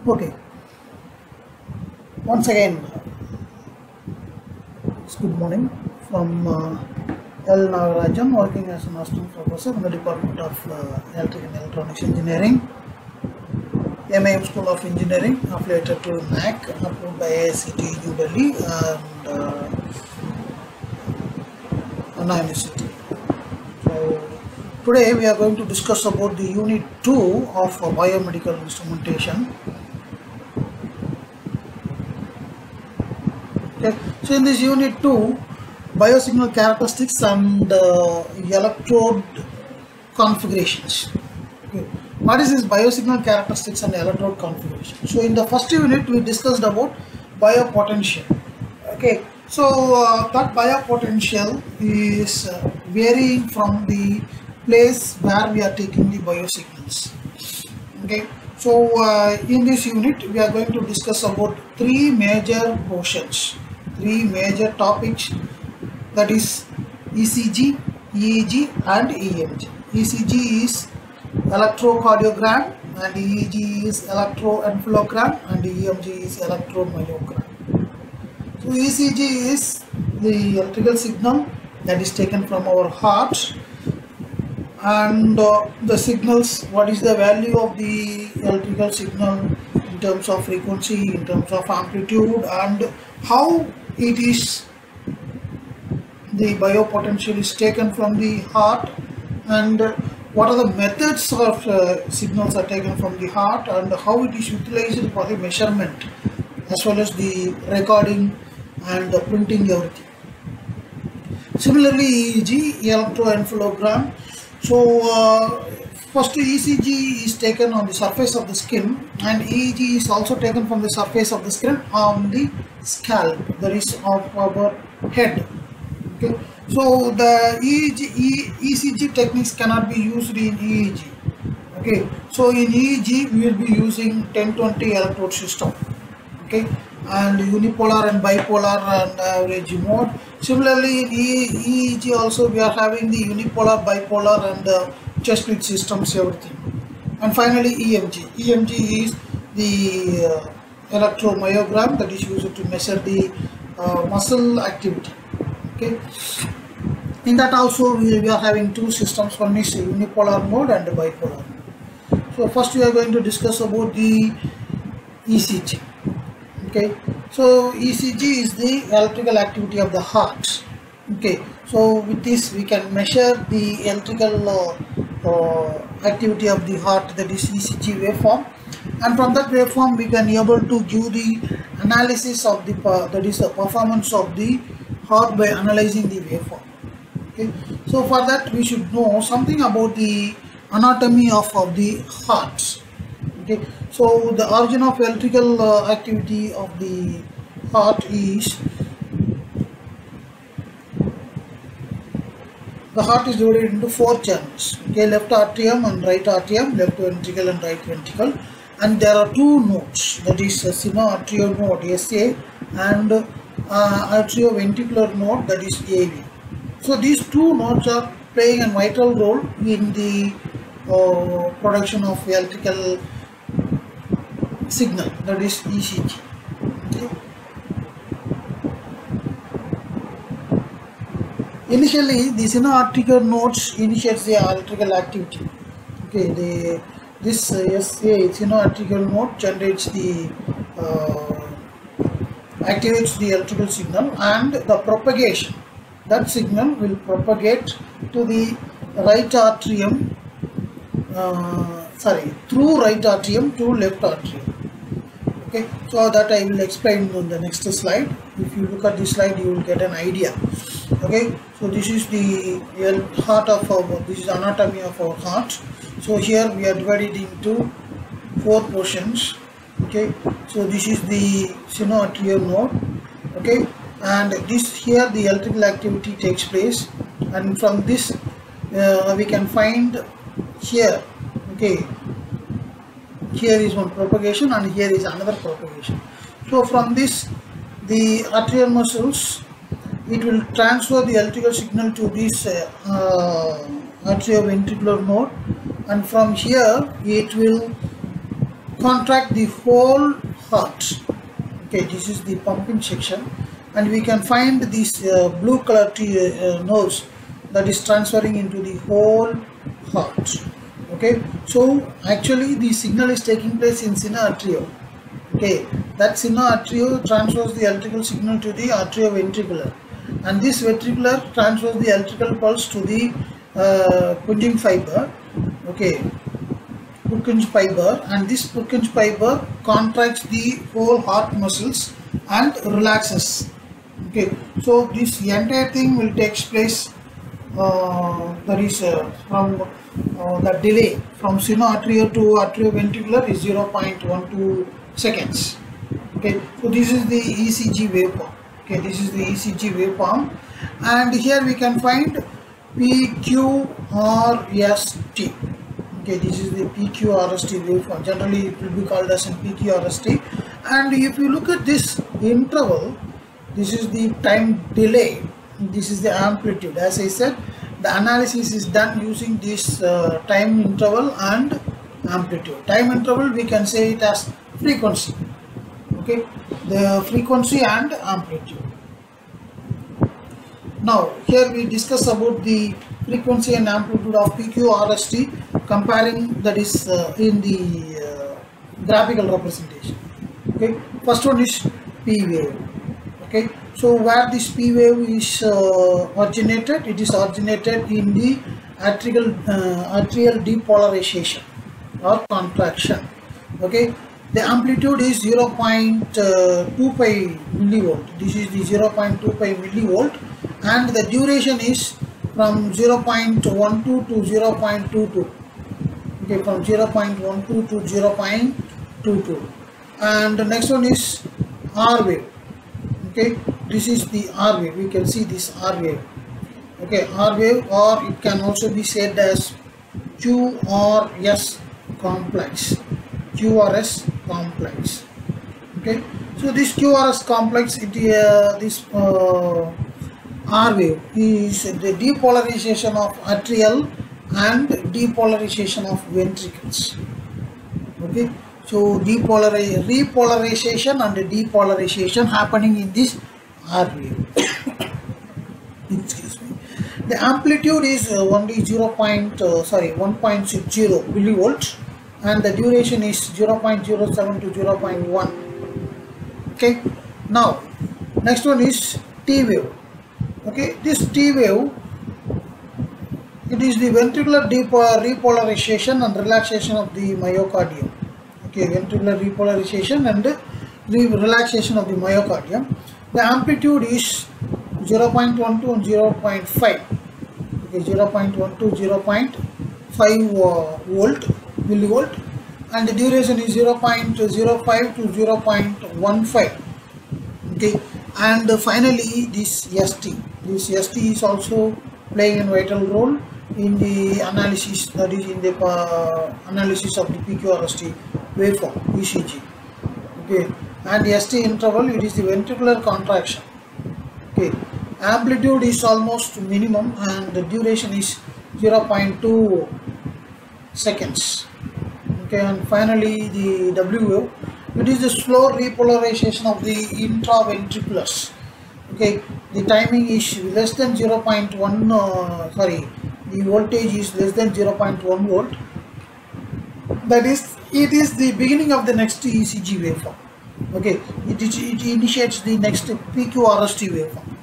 Okay, once again, it's good morning from L. Nagarajan, working as an assistant professor in the Department of Electrical and Electronics Engineering, MIM School of Engineering, affiliated to NAC, approved by IICT New Delhi and Anna University. So today we are going to discuss about the Unit 2 of biomedical instrumentation. Okay. So in this Unit 2, biosignal characteristics and electrode configurations. Okay. What is this biosignal characteristics and electrode configuration? So in the first unit we discussed about biopotential. Okay. So that biopotential is varying from the place where we are taking the biosignals. Okay. So in this unit we are going to discuss about three major portions, three major topics, that is ECG, EEG and EMG. ECG is electrocardiogram and EEG is electroencephalogram and EMG is electromyogram. So ECG is the electrical signal that is taken from our heart, and the signals, what is the value of the electrical signal in terms of frequency, in terms of amplitude, and how it is, the biopotential is taken from the heart, and what are the methods of signals are taken from the heart, and how it is utilized for the measurement as well as the recording and the printing everything. Similarly, EEG, electroencephalogram. So first ECG is taken on the surface of the skin, and EEG is also taken from the surface of the skin on the scalp, that is of our head. Okay. So the ECG techniques cannot be used in EEG. Okay. So in EEG we will be using 1020 electrode system. Okay, and unipolar and bipolar and average mode. Similarly in EEG also we are having the unipolar, bipolar and chest split systems, everything. And finally EMG. EMG is the electromyogram that is used to measure the muscle activity. Okay. In that also we are having two systems, one is unipolar mode and bipolar mode. So first we are going to discuss about the ECG. Okay, so ECG is the electrical activity of the heart. Okay, so with this we can measure the electrical activity of the heart, that is ECG waveform, and from that waveform we can able to give the analysis of the that is the performance of the heart by analyzing the waveform. Okay, so for that we should know something about the anatomy of the heart. Okay, so the origin of electrical activity of the heart is, the heart is divided into four channels. Okay, left atrium and right atrium, left ventricle and right ventricle, and there are two nodes, that is sinoatrial node SA and atrioventricular node, that is AV. So these two nodes are playing a vital role in the production of electrical signal, that is ECG. Okay. Initially the sinoatrial nodes initiates the electrical activity. Okay, this SA sinoatrial node generates the activates the electrical signal, and the propagation, that signal will propagate to the right atrium, through right atrium to left atrium. Okay, so that I will explain on the next slide. If you look at this slide you will get an idea. Okay, so this is the heart of our, this is anatomy of our heart. So here we are divided into four portions. Okay, so this is the sinoatrial node. Okay, and this here the electrical activity takes place, and from this we can find here. Okay, here is one propagation and here is another propagation. So from this, the arterial muscles, it will transfer the electrical signal to this atrioventricular node, and from here it will contract the whole heart. Okay, this is the pumping section, and we can find this blue color nodes that is transferring into the whole heart. Okay, so actually the signal is taking place in sinoatrial. Okay, that sinoatrial transfers the electrical signal to the atrioventricular, and this ventricular transfers the electrical pulse to the Purkinje fiber. Okay, Purkinje fiber, and this Purkinje fiber contracts the whole heart muscles and relaxes. Okay, so this entire thing will take place. That is from the delay from sinoatrial to atrioventricular is 0.12 seconds. Okay, so this is the ECG waveform. Okay, this is the ECG waveform, and here we can find PQRST. Okay, this is the PQRST waveform. Generally it will be called as an PQRST, and if you look at this interval, this is the time delay, this is the amplitude. As I said, the analysis is done using this time interval and amplitude. Time interval we can say it as frequency. Okay, the frequency and amplitude. Now here we discuss about the frequency and amplitude of PQRST, comparing that is in the graphical representation. Okay, first one is P wave. Okay, so where this P wave is originated, it is originated in the atrial depolarization or contraction. Okay, the amplitude is 0.25 millivolt. This is the 0.25 millivolt, and the duration is from 0.12 to 0.22. Okay, from 0.12 to 0.22. And the next one is R wave. Okay, this is the R wave. We can see this R wave. Okay, R wave, or it can also be said as QRS complex. QRS complex. Okay, so this QRS complex, this R wave is the depolarization of atrial and depolarization of ventricles. Okay, so repolarization and depolarization happening in this R wave. Excuse me. The amplitude is only 1.60 millivolts, and the duration is 0.07 to 0.1. Okay, now next one is T wave. Okay, this T wave, it is the ventricular repolarization and relaxation of the myocardium. Okay, ventricular repolarization and relaxation of the myocardium. The amplitude is 0.12 and 0.5. Okay, 0.1 to 0.5 millivolt, and the duration is 0.05 to 0.15. Okay, and finally this ST. This ST is also playing a vital role in the analysis, that is in the analysis of the PQRST waveform, ECG. Okay, and the ST interval, it is the ventricular contraction. Okay, amplitude is almost minimum, and the duration is 0.2 seconds. Okay, and finally the W wave, it is the slow repolarization of the intraventriculars. Okay, the timing is less than 0.1, the voltage is less than 0.1 volt. That is, it is the beginning of the next ECG waveform. Okay, it initiates the next PQRST waveform.